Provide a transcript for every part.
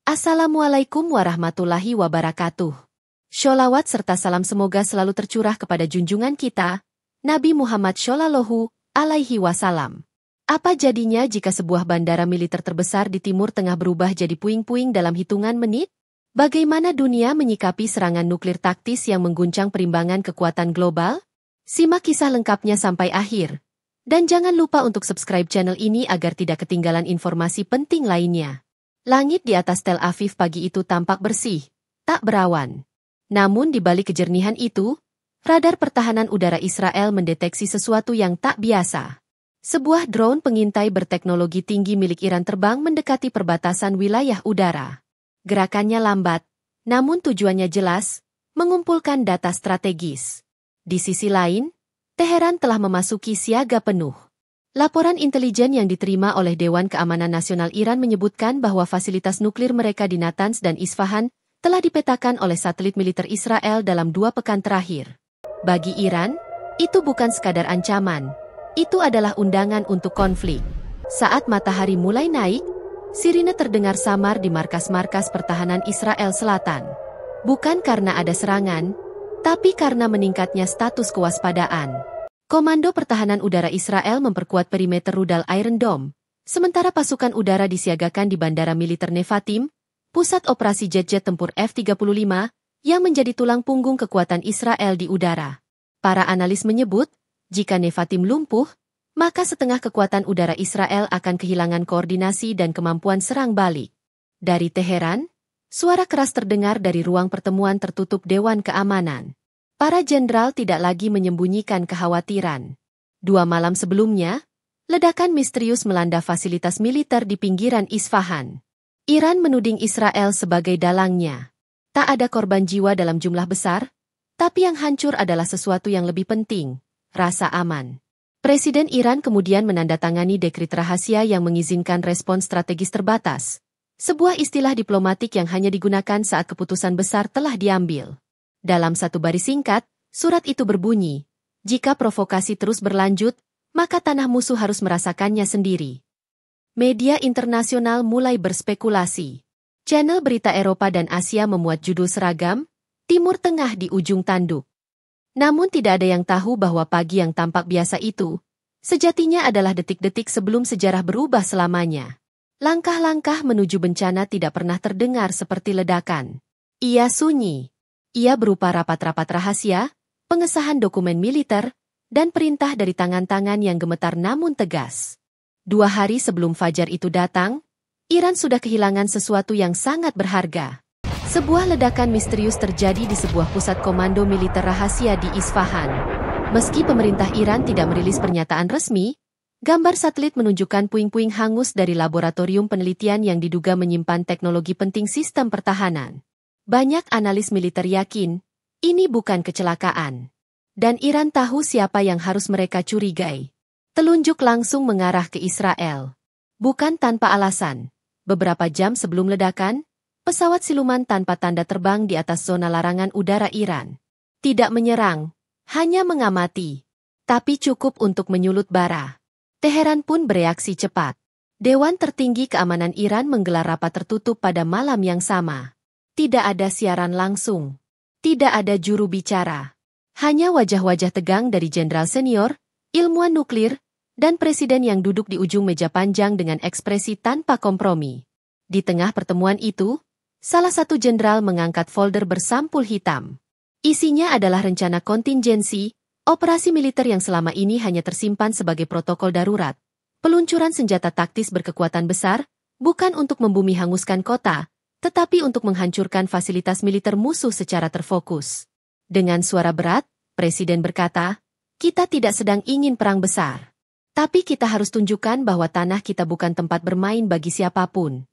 Assalamualaikum warahmatullahi wabarakatuh. Sholawat serta salam semoga selalu tercurah kepada junjungan kita, Nabi Muhammad Shallallahu Alaihi Wasallam. Apa jadinya jika sebuah bandara militer terbesar di Timur Tengah berubah jadi puing-puing dalam hitungan menit? Bagaimana dunia menyikapi serangan nuklir taktis yang mengguncang perimbangan kekuatan global? Simak kisah lengkapnya sampai akhir. Dan jangan lupa untuk subscribe channel ini agar tidak ketinggalan informasi penting lainnya. Langit di atas Tel Aviv pagi itu tampak bersih, tak berawan. Namun di balik kejernihan itu, radar pertahanan udara Israel mendeteksi sesuatu yang tak biasa. Sebuah drone pengintai berteknologi tinggi milik Iran terbang mendekati perbatasan wilayah udara. Gerakannya lambat, namun tujuannya jelas, mengumpulkan data strategis. Di sisi lain, Teheran telah memasuki siaga penuh. Laporan intelijen yang diterima oleh Dewan Keamanan Nasional Iran menyebutkan bahwa fasilitas nuklir mereka di Natanz dan Isfahan telah dipetakan oleh satelit militer Israel dalam 2 pekan terakhir. Bagi Iran, itu bukan sekadar ancaman. Itu adalah undangan untuk konflik. Saat matahari mulai naik, sirine terdengar samar di markas-markas pertahanan Israel Selatan. Bukan karena ada serangan, tapi karena meningkatnya status kewaspadaan. Komando Pertahanan Udara Israel memperkuat perimeter rudal Iron Dome, sementara pasukan udara disiagakan di Bandara Militer Nevatim, pusat operasi jet-jet tempur F-35, yang menjadi tulang punggung kekuatan Israel di udara. Para analis menyebut, jika Nevatim lumpuh, maka setengah kekuatan udara Israel akan kehilangan koordinasi dan kemampuan serang balik. Dari Teheran, suara keras terdengar dari ruang pertemuan tertutup Dewan Keamanan. Para jenderal tidak lagi menyembunyikan kekhawatiran. 2 malam sebelumnya, ledakan misterius melanda fasilitas militer di pinggiran Isfahan. Iran menuding Israel sebagai dalangnya. Tak ada korban jiwa dalam jumlah besar, tapi yang hancur adalah sesuatu yang lebih penting, rasa aman. Presiden Iran kemudian menandatangani dekret rahasia yang mengizinkan respons strategis terbatas. Sebuah istilah diplomatik yang hanya digunakan saat keputusan besar telah diambil. Dalam satu baris singkat, surat itu berbunyi, jika provokasi terus berlanjut, maka tanah musuh harus merasakannya sendiri. Media internasional mulai berspekulasi. Channel berita Eropa dan Asia memuat judul seragam, Timur Tengah di ujung tanduk. Namun tidak ada yang tahu bahwa pagi yang tampak biasa itu, sejatinya adalah detik-detik sebelum sejarah berubah selamanya. Langkah-langkah menuju bencana tidak pernah terdengar seperti ledakan. Ia sunyi. Ia berupa rapat-rapat rahasia, pengesahan dokumen militer, dan perintah dari tangan-tangan yang gemetar namun tegas. 2 hari sebelum fajar itu datang, Iran sudah kehilangan sesuatu yang sangat berharga. Sebuah ledakan misterius terjadi di sebuah pusat komando militer rahasia di Isfahan. Meski pemerintah Iran tidak merilis pernyataan resmi, gambar satelit menunjukkan puing-puing hangus dari laboratorium penelitian yang diduga menyimpan teknologi penting sistem pertahanan. Banyak analis militer yakin, ini bukan kecelakaan. Dan Iran tahu siapa yang harus mereka curigai. Telunjuk langsung mengarah ke Israel. Bukan tanpa alasan. Beberapa jam sebelum ledakan, pesawat siluman tanpa tanda terbang di atas zona larangan udara Iran. Tidak menyerang, hanya mengamati. Tapi cukup untuk menyulut bara. Teheran pun bereaksi cepat. Dewan Tertinggi Keamanan Iran menggelar rapat tertutup pada malam yang sama. Tidak ada siaran langsung. Tidak ada juru bicara. Hanya wajah-wajah tegang dari jenderal senior, ilmuwan nuklir, dan presiden yang duduk di ujung meja panjang dengan ekspresi tanpa kompromi. Di tengah pertemuan itu, salah satu jenderal mengangkat folder bersampul hitam. Isinya adalah rencana kontingensi, operasi militer yang selama ini hanya tersimpan sebagai protokol darurat. Peluncuran senjata taktis berkekuatan besar, bukan untuk membumi hanguskan kota, tetapi untuk menghancurkan fasilitas militer musuh secara terfokus. Dengan suara berat, Presiden berkata, kita tidak sedang ingin perang besar. Tapi kita harus tunjukkan bahwa tanah kita bukan tempat bermain bagi siapapun.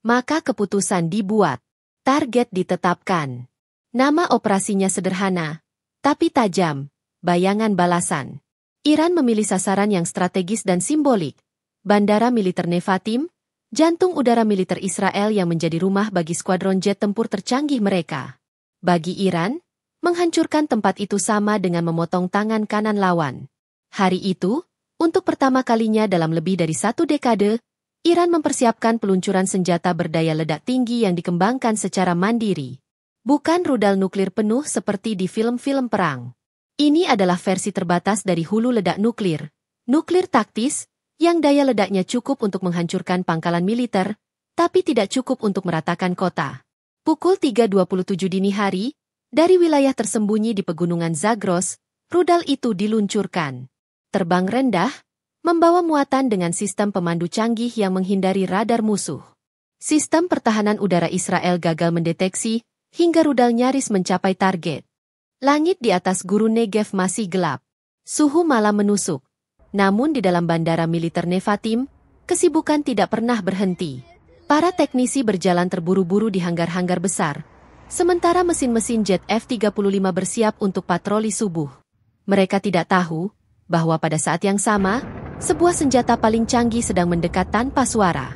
Maka keputusan dibuat. Target ditetapkan. Nama operasinya sederhana, tapi tajam, bayangan balasan. Iran memilih sasaran yang strategis dan simbolik. Bandara Militer Nevatim, jantung udara militer Israel yang menjadi rumah bagi skuadron jet tempur tercanggih mereka. Bagi Iran, menghancurkan tempat itu sama dengan memotong tangan kanan lawan. Hari itu, untuk pertama kalinya dalam lebih dari 1 dekade, Iran mempersiapkan peluncuran senjata berdaya ledak tinggi yang dikembangkan secara mandiri. Bukan rudal nuklir penuh seperti di film-film perang. Ini adalah versi terbatas dari hulu ledak nuklir taktis, yang daya ledaknya cukup untuk menghancurkan pangkalan militer, tapi tidak cukup untuk meratakan kota. Pukul 3.27 dini hari, dari wilayah tersembunyi di pegunungan Zagros, rudal itu diluncurkan. Terbang rendah, membawa muatan dengan sistem pemandu canggih yang menghindari radar musuh. Sistem pertahanan udara Israel gagal mendeteksi, hingga rudal nyaris mencapai target. Langit di atas gurun Negev masih gelap. Suhu malam menusuk. Namun di dalam bandara militer Nevatim, kesibukan tidak pernah berhenti. Para teknisi berjalan terburu-buru di hanggar-hanggar besar, sementara mesin-mesin jet F-35 bersiap untuk patroli subuh. Mereka tidak tahu bahwa pada saat yang sama, sebuah senjata paling canggih sedang mendekat tanpa suara.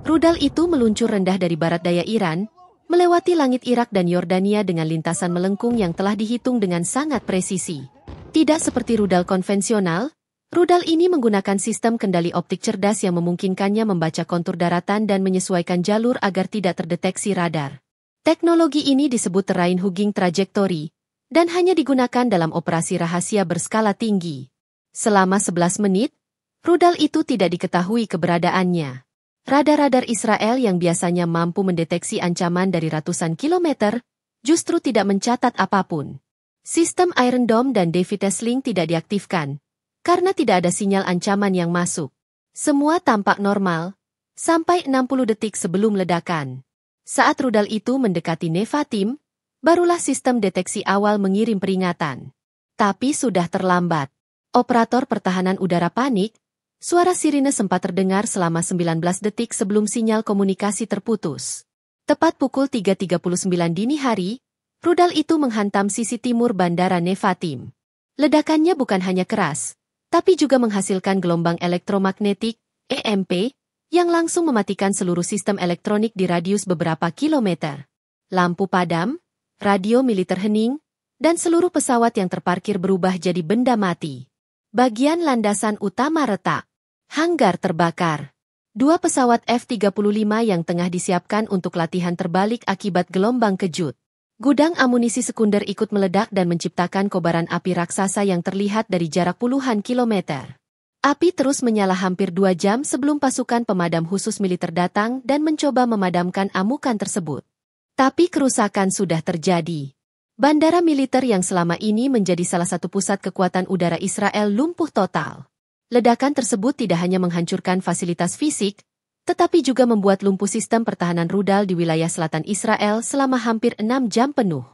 Rudal itu meluncur rendah dari barat daya Iran, melewati langit Irak dan Yordania dengan lintasan melengkung yang telah dihitung dengan sangat presisi. Tidak seperti rudal konvensional, rudal ini menggunakan sistem kendali optik cerdas yang memungkinkannya membaca kontur daratan dan menyesuaikan jalur agar tidak terdeteksi radar. Teknologi ini disebut terrain hugging trajectory, dan hanya digunakan dalam operasi rahasia berskala tinggi. Selama 11 menit, rudal itu tidak diketahui keberadaannya. Radar-radar Israel yang biasanya mampu mendeteksi ancaman dari ratusan kilometer, justru tidak mencatat apapun. Sistem Iron Dome dan David's Sling tidak diaktifkan, karena tidak ada sinyal ancaman yang masuk. Semua tampak normal, sampai 60 detik sebelum ledakan. Saat rudal itu mendekati Nevatim, barulah sistem deteksi awal mengirim peringatan. Tapi sudah terlambat. Operator pertahanan udara panik. Suara sirine sempat terdengar selama 19 detik sebelum sinyal komunikasi terputus. Tepat pukul 3.39 dini hari, rudal itu menghantam sisi timur bandara Nevatim. Ledakannya bukan hanya keras, tapi juga menghasilkan gelombang elektromagnetik, EMP, yang langsung mematikan seluruh sistem elektronik di radius beberapa kilometer. Lampu padam, radio militer hening, dan seluruh pesawat yang terparkir berubah jadi benda mati. Bagian landasan utama retak. Hanggar terbakar. 2 pesawat F-35 yang tengah disiapkan untuk latihan terbalik akibat gelombang kejut. Gudang amunisi sekunder ikut meledak dan menciptakan kobaran api raksasa yang terlihat dari jarak puluhan kilometer. Api terus menyala hampir 2 jam sebelum pasukan pemadam khusus militer datang dan mencoba memadamkan amukan tersebut. Tapi kerusakan sudah terjadi. Bandara militer yang selama ini menjadi salah satu pusat kekuatan udara Israel lumpuh total. Ledakan tersebut tidak hanya menghancurkan fasilitas fisik, tetapi juga membuat lumpuh sistem pertahanan rudal di wilayah selatan Israel selama hampir 6 jam penuh.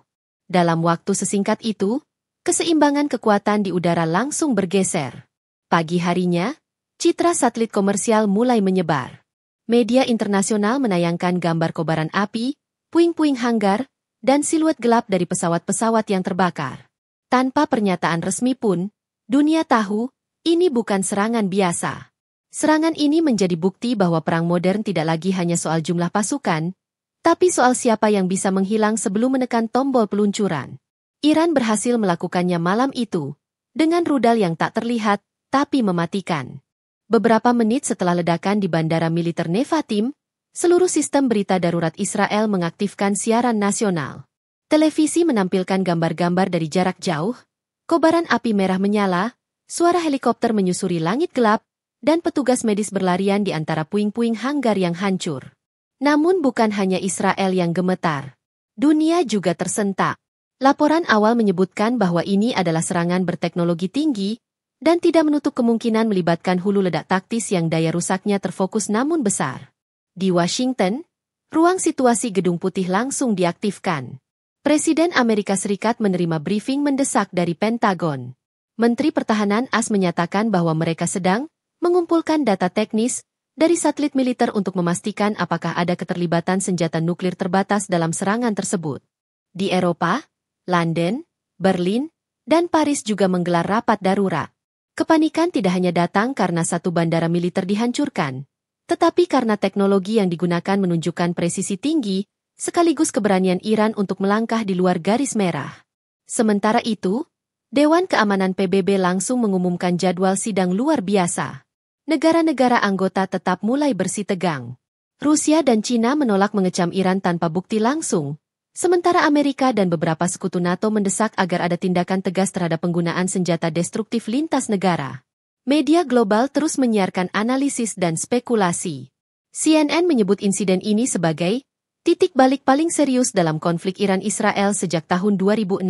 Dalam waktu sesingkat itu, keseimbangan kekuatan di udara langsung bergeser. Pagi harinya, citra satelit komersial mulai menyebar. Media internasional menayangkan gambar kobaran api, puing-puing hanggar, dan siluet gelap dari pesawat-pesawat yang terbakar. Tanpa pernyataan resmi pun, dunia tahu, ini bukan serangan biasa. Serangan ini menjadi bukti bahwa perang modern tidak lagi hanya soal jumlah pasukan, tapi soal siapa yang bisa menghilang sebelum menekan tombol peluncuran. Iran berhasil melakukannya malam itu, dengan rudal yang tak terlihat, tapi mematikan. Beberapa menit setelah ledakan di bandara militer Nevatim, seluruh sistem berita darurat Israel mengaktifkan siaran nasional. Televisi menampilkan gambar-gambar dari jarak jauh, kobaran api merah menyala, suara helikopter menyusuri langit gelap, dan petugas medis berlarian di antara puing-puing hanggar yang hancur. Namun bukan hanya Israel yang gemetar. Dunia juga tersentak. Laporan awal menyebutkan bahwa ini adalah serangan berteknologi tinggi, dan tidak menutup kemungkinan melibatkan hulu ledak taktis yang daya rusaknya terfokus namun besar. Di Washington, ruang situasi Gedung Putih langsung diaktifkan. Presiden Amerika Serikat menerima briefing mendesak dari Pentagon. Menteri Pertahanan AS menyatakan bahwa mereka sedang mengumpulkan data teknis dari satelit militer untuk memastikan apakah ada keterlibatan senjata nuklir terbatas dalam serangan tersebut. Di Eropa, London, Berlin, dan Paris juga menggelar rapat darurat. Kepanikan tidak hanya datang karena satu bandara militer dihancurkan, tetapi karena teknologi yang digunakan menunjukkan presisi tinggi, sekaligus keberanian Iran untuk melangkah di luar garis merah. Sementara itu, Dewan Keamanan PBB langsung mengumumkan jadwal sidang luar biasa. negara-negara anggota tetap mulai bersitegang. Rusia dan Cina menolak mengecam Iran tanpa bukti langsung, sementara Amerika dan beberapa sekutu NATO mendesak agar ada tindakan tegas terhadap penggunaan senjata destruktif lintas negara. Media global terus menyiarkan analisis dan spekulasi. CNN menyebut insiden ini sebagai titik balik paling serius dalam konflik Iran-Israel sejak tahun 2006.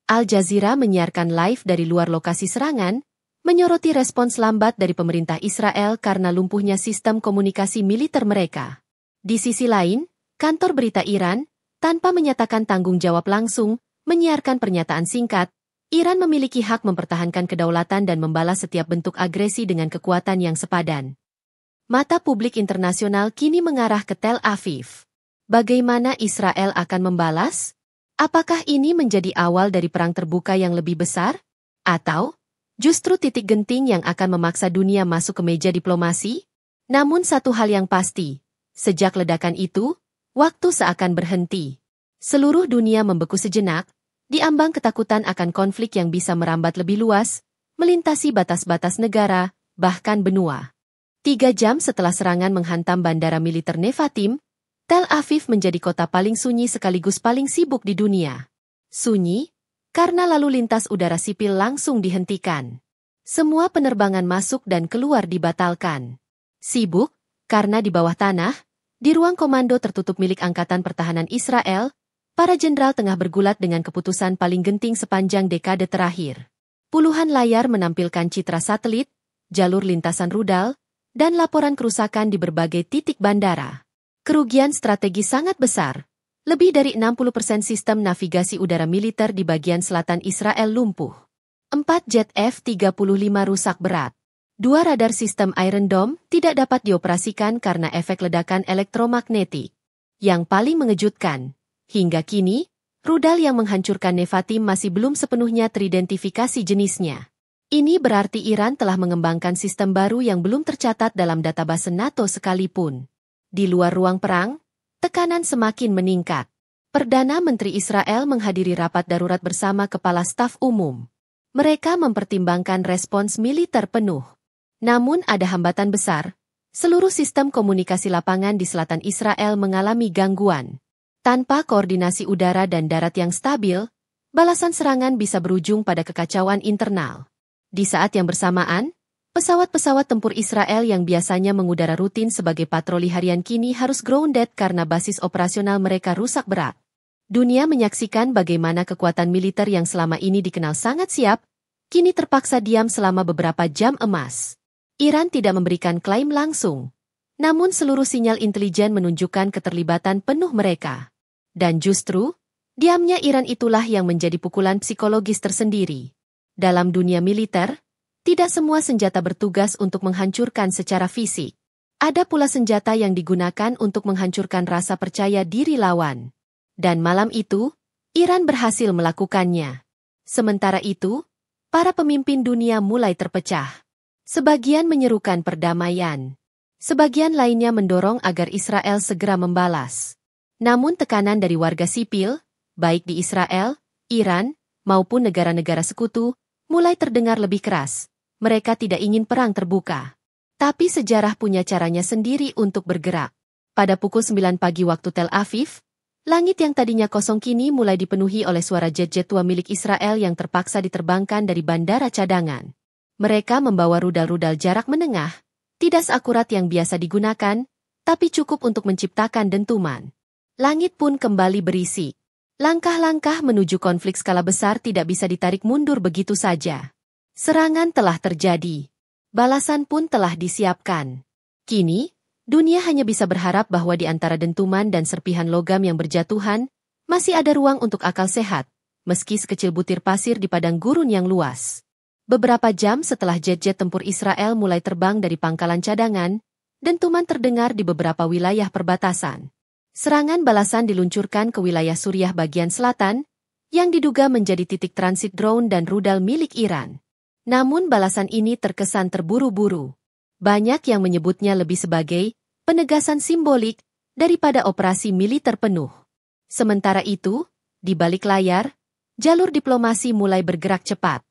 Al Jazeera menyiarkan live dari luar lokasi serangan, menyoroti respons lambat dari pemerintah Israel karena lumpuhnya sistem komunikasi militer mereka. Di sisi lain, kantor berita Iran, tanpa menyatakan tanggung jawab langsung, menyiarkan pernyataan singkat, Iran memiliki hak mempertahankan kedaulatan dan membalas setiap bentuk agresi dengan kekuatan yang sepadan. Mata publik internasional kini mengarah ke Tel Aviv. Bagaimana Israel akan membalas? Apakah ini menjadi awal dari perang terbuka yang lebih besar? Atau justru titik genting yang akan memaksa dunia masuk ke meja diplomasi? Namun satu hal yang pasti, sejak ledakan itu, waktu seakan berhenti. Seluruh dunia membeku sejenak, diambang ketakutan akan konflik yang bisa merambat lebih luas, melintasi batas-batas negara, bahkan benua. 3 jam setelah serangan menghantam bandara militer Nevatim, Tel Aviv menjadi kota paling sunyi sekaligus paling sibuk di dunia. Sunyi, karena lalu lintas udara sipil langsung dihentikan. Semua penerbangan masuk dan keluar dibatalkan. Sibuk, karena di bawah tanah, di ruang komando tertutup milik Angkatan Pertahanan Israel, para jenderal tengah bergulat dengan keputusan paling genting sepanjang dekade terakhir. Puluhan layar menampilkan citra satelit, jalur lintasan rudal, dan laporan kerusakan di berbagai titik bandara. Kerugian strategis sangat besar. Lebih dari 60% sistem navigasi udara militer di bagian selatan Israel lumpuh. 4 jet F-35 rusak berat. 2 radar sistem Iron Dome tidak dapat dioperasikan karena efek ledakan elektromagnetik. Yang paling mengejutkan, hingga kini, rudal yang menghancurkan Nevatim masih belum sepenuhnya teridentifikasi jenisnya. Ini berarti Iran telah mengembangkan sistem baru yang belum tercatat dalam database NATO sekalipun. Di luar ruang perang, tekanan semakin meningkat. Perdana Menteri Israel menghadiri rapat darurat bersama Kepala Staf Umum. Mereka mempertimbangkan respons militer penuh. Namun ada hambatan besar. Seluruh sistem komunikasi lapangan di selatan Israel mengalami gangguan. Tanpa koordinasi udara dan darat yang stabil, balasan serangan bisa berujung pada kekacauan internal. Di saat yang bersamaan, pesawat-pesawat tempur Israel yang biasanya mengudara rutin sebagai patroli harian kini harus grounded karena basis operasional mereka rusak berat. Dunia menyaksikan bagaimana kekuatan militer yang selama ini dikenal sangat siap, kini terpaksa diam selama beberapa jam emas. Iran tidak memberikan klaim langsung, namun seluruh sinyal intelijen menunjukkan keterlibatan penuh mereka. Dan justru, diamnya Iran itulah yang menjadi pukulan psikologis tersendiri. Dalam dunia militer, tidak semua senjata bertugas untuk menghancurkan secara fisik. Ada pula senjata yang digunakan untuk menghancurkan rasa percaya diri lawan. Dan malam itu, Iran berhasil melakukannya. Sementara itu, para pemimpin dunia mulai terpecah. Sebagian menyerukan perdamaian. Sebagian lainnya mendorong agar Israel segera membalas. Namun tekanan dari warga sipil, baik di Israel, Iran, maupun negara-negara sekutu, mulai terdengar lebih keras. Mereka tidak ingin perang terbuka. Tapi sejarah punya caranya sendiri untuk bergerak. Pada pukul 9 pagi waktu Tel Aviv, langit yang tadinya kosong kini mulai dipenuhi oleh suara jet-jet tua milik Israel yang terpaksa diterbangkan dari bandara cadangan. Mereka membawa rudal-rudal jarak menengah, tidak seakurat yang biasa digunakan, tapi cukup untuk menciptakan dentuman. Langit pun kembali berisik. Langkah-langkah menuju konflik skala besar tidak bisa ditarik mundur begitu saja. Serangan telah terjadi. Balasan pun telah disiapkan. Kini, dunia hanya bisa berharap bahwa di antara dentuman dan serpihan logam yang berjatuhan, masih ada ruang untuk akal sehat, meski sekecil butir pasir di padang gurun yang luas. Beberapa jam setelah jet-jet tempur Israel mulai terbang dari pangkalan cadangan, dentuman terdengar di beberapa wilayah perbatasan. Serangan balasan diluncurkan ke wilayah Suriah bagian selatan, yang diduga menjadi titik transit drone dan rudal milik Iran. Namun balasan ini terkesan terburu-buru. Banyak yang menyebutnya lebih sebagai penegasan simbolik daripada operasi militer penuh. Sementara itu, di balik layar, jalur diplomasi mulai bergerak cepat.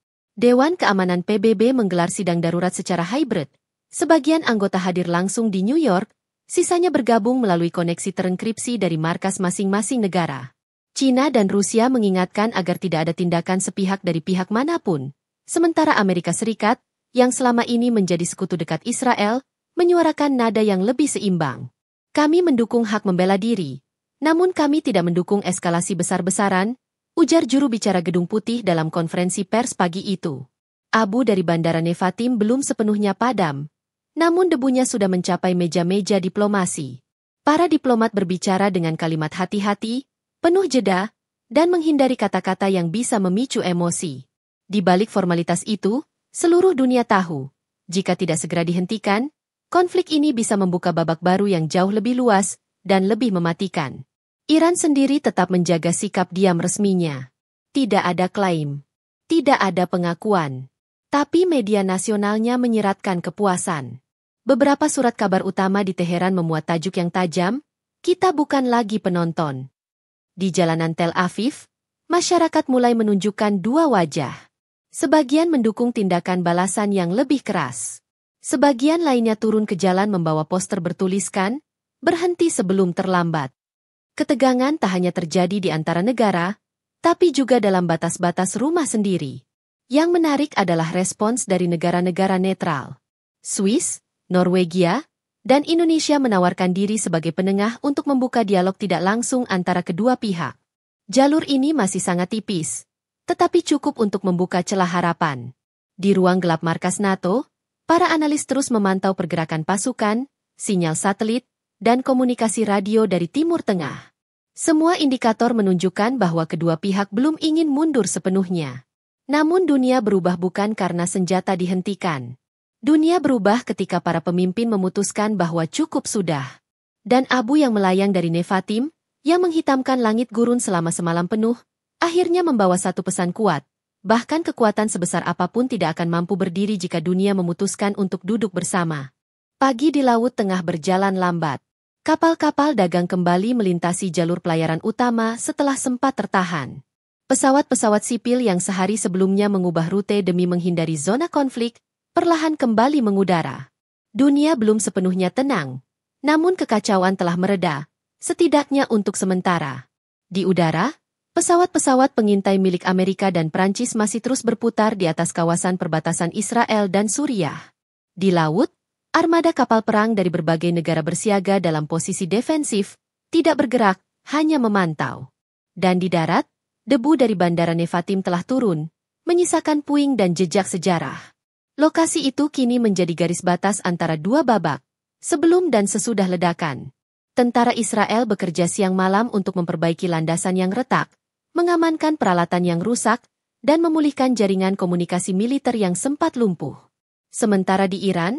Dewan Keamanan PBB menggelar sidang darurat secara hybrid, Sebagian anggota hadir langsung di New York, sisanya bergabung melalui koneksi terenkripsi dari markas masing-masing negara. China dan Rusia mengingatkan agar tidak ada tindakan sepihak dari pihak manapun, sementara Amerika Serikat, yang selama ini menjadi sekutu dekat Israel, menyuarakan nada yang lebih seimbang. Kami mendukung hak membela diri, namun kami tidak mendukung eskalasi besar-besaran, ujar juru bicara Gedung Putih dalam konferensi pers pagi itu. Abu dari Bandara Nevatim belum sepenuhnya padam, namun debunya sudah mencapai meja-meja diplomasi. Para diplomat berbicara dengan kalimat hati-hati, penuh jeda, dan menghindari kata-kata yang bisa memicu emosi. Di balik formalitas itu, seluruh dunia tahu, jika tidak segera dihentikan, konflik ini bisa membuka babak baru yang jauh lebih luas dan lebih mematikan. Iran sendiri tetap menjaga sikap diam resminya. Tidak ada klaim, tidak ada pengakuan, tapi media nasionalnya menyiratkan kepuasan. Beberapa surat kabar utama di Teheran memuat tajuk yang tajam, "Kita bukan lagi penonton." Di jalanan Tel Aviv, masyarakat mulai menunjukkan dua wajah. Sebagian mendukung tindakan balasan yang lebih keras. Sebagian lainnya turun ke jalan membawa poster bertuliskan, "Berhenti sebelum terlambat." Ketegangan tak hanya terjadi di antara negara, tapi juga dalam batas-batas rumah sendiri. Yang menarik adalah respons dari negara-negara netral. Swiss, Norwegia, dan Indonesia menawarkan diri sebagai penengah untuk membuka dialog tidak langsung antara kedua pihak. Jalur ini masih sangat tipis, tetapi cukup untuk membuka celah harapan. Di ruang gelap markas NATO, para analis terus memantau pergerakan pasukan, sinyal satelit, dan komunikasi radio dari Timur Tengah. Semua indikator menunjukkan bahwa kedua pihak belum ingin mundur sepenuhnya. Namun dunia berubah bukan karena senjata dihentikan. Dunia berubah ketika para pemimpin memutuskan bahwa cukup sudah. Dan abu yang melayang dari Nevatim, yang menghitamkan langit gurun selama semalam penuh, akhirnya membawa satu pesan kuat. Bahkan kekuatan sebesar apapun tidak akan mampu berdiri jika dunia memutuskan untuk duduk bersama. Pagi di Laut Tengah berjalan lambat. Kapal-kapal dagang kembali melintasi jalur pelayaran utama setelah sempat tertahan. Pesawat-pesawat sipil yang sehari sebelumnya mengubah rute demi menghindari zona konflik, perlahan kembali mengudara. Dunia belum sepenuhnya tenang, namun kekacauan telah mereda, setidaknya untuk sementara. Di udara, pesawat-pesawat pengintai milik Amerika dan Prancis masih terus berputar di atas kawasan perbatasan Israel dan Suriah. Di laut, armada kapal perang dari berbagai negara bersiaga dalam posisi defensif, tidak bergerak, hanya memantau. Dan di darat, debu dari Bandara Nevatim telah turun, menyisakan puing dan jejak sejarah. Lokasi itu kini menjadi garis batas antara dua babak, sebelum dan sesudah ledakan. Tentara Israel bekerja siang malam untuk memperbaiki landasan yang retak, mengamankan peralatan yang rusak, dan memulihkan jaringan komunikasi militer yang sempat lumpuh. Sementara di Iran,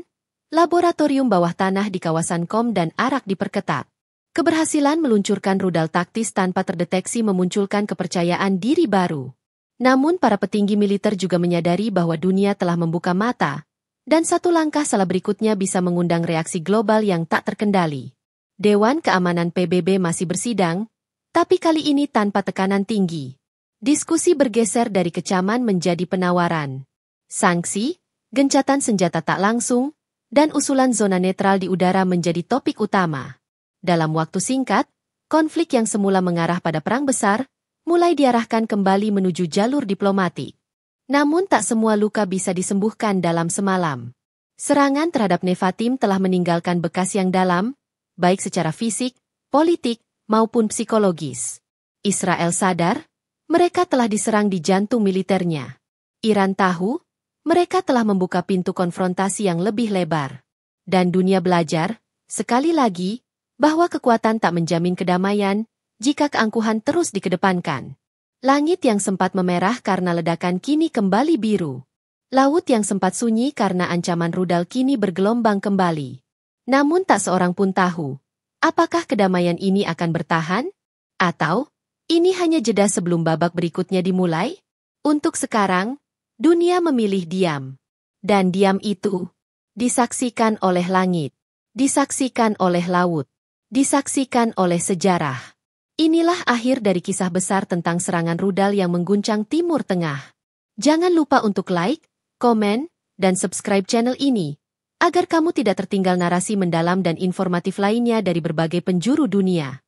laboratorium bawah tanah di kawasan Qom dan Arak diperketat. Keberhasilan meluncurkan rudal taktis tanpa terdeteksi memunculkan kepercayaan diri baru. Namun para petinggi militer juga menyadari bahwa dunia telah membuka mata, dan satu langkah salah berikutnya bisa mengundang reaksi global yang tak terkendali. Dewan Keamanan PBB masih bersidang, tapi kali ini tanpa tekanan tinggi. Diskusi bergeser dari kecaman menjadi penawaran. Sanksi, gencatan senjata tak langsung, dan usulan zona netral di udara menjadi topik utama. Dalam waktu singkat, konflik yang semula mengarah pada perang besar, mulai diarahkan kembali menuju jalur diplomatik. Namun tak semua luka bisa disembuhkan dalam semalam. Serangan terhadap Nevatim telah meninggalkan bekas yang dalam, baik secara fisik, politik, maupun psikologis. Israel sadar, mereka telah diserang di jantung militernya. Iran tahu, mereka telah membuka pintu konfrontasi yang lebih lebar. Dan dunia belajar, sekali lagi, bahwa kekuatan tak menjamin kedamaian, jika keangkuhan terus dikedepankan. Langit yang sempat memerah karena ledakan kini kembali biru. Laut yang sempat sunyi karena ancaman rudal kini bergelombang kembali. Namun tak seorang pun tahu, apakah kedamaian ini akan bertahan? Atau, ini hanya jeda sebelum babak berikutnya dimulai? Untuk sekarang, dunia memilih diam. Dan diam itu, disaksikan oleh langit, disaksikan oleh laut, disaksikan oleh sejarah. Inilah akhir dari kisah besar tentang serangan rudal yang mengguncang Timur Tengah. Jangan lupa untuk like, komen, dan subscribe channel ini, Agar kamu tidak tertinggal narasi mendalam dan informatif lainnya dari berbagai penjuru dunia.